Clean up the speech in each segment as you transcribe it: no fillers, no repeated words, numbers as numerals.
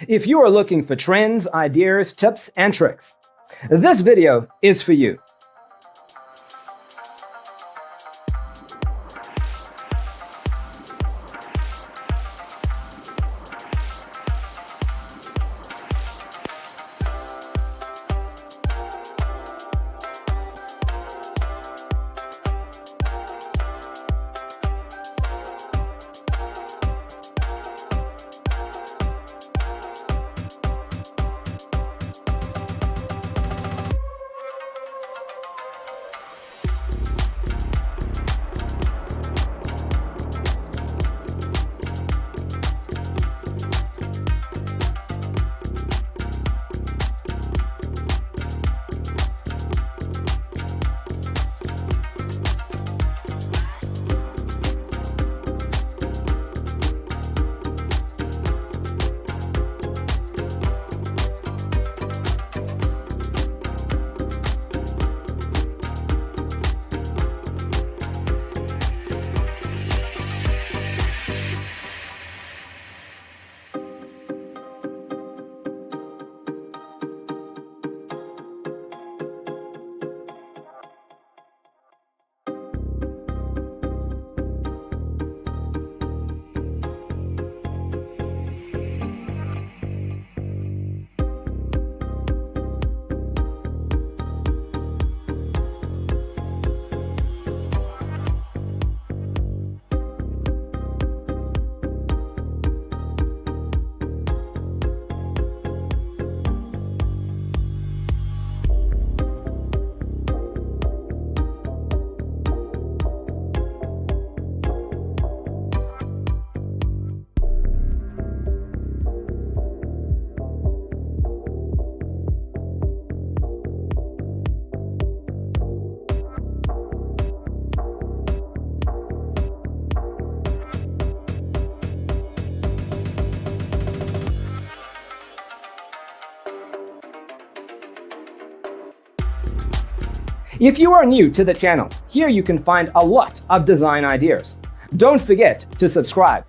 If you are looking for trends, ideas, tips, and tricks, this video is for you. If you are new to the channel, here you can find a lot of design ideas. Don't forget to subscribe.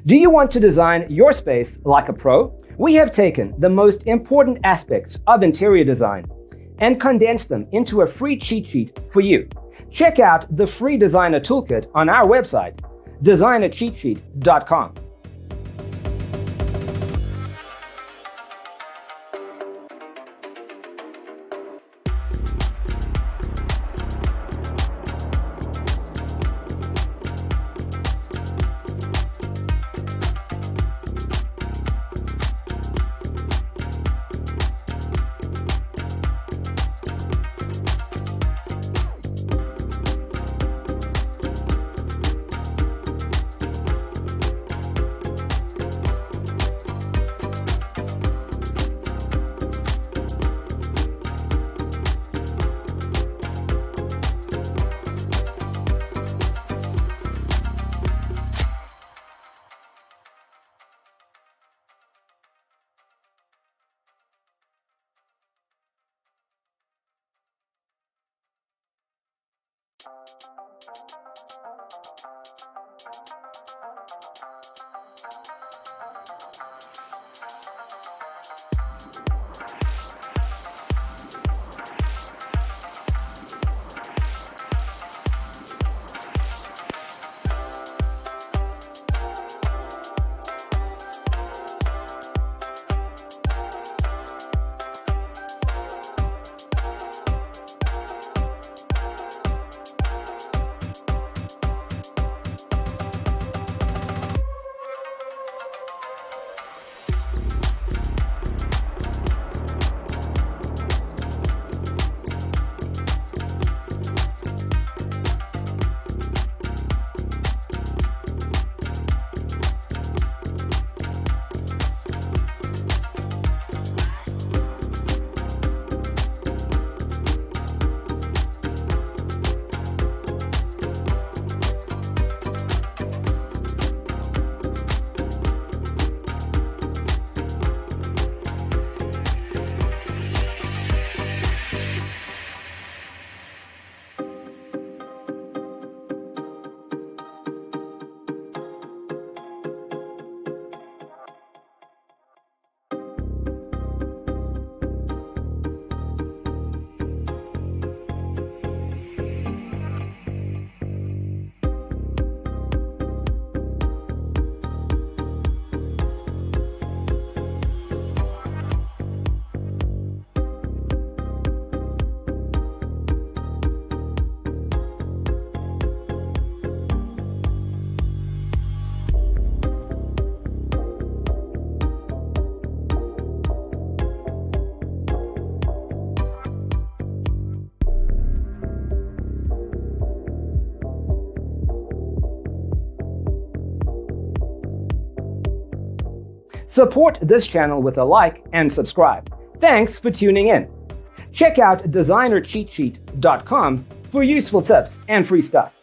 Do you want to design your space like a pro? We have taken the most important aspects of interior design and condensed them into a free cheat sheet for you. Check out the free designer toolkit on our website, designercheatsheet.com. Support this channel with a like and subscribe. Thanks for tuning in. Check out designercheatsheet.com for useful tips and free stuff.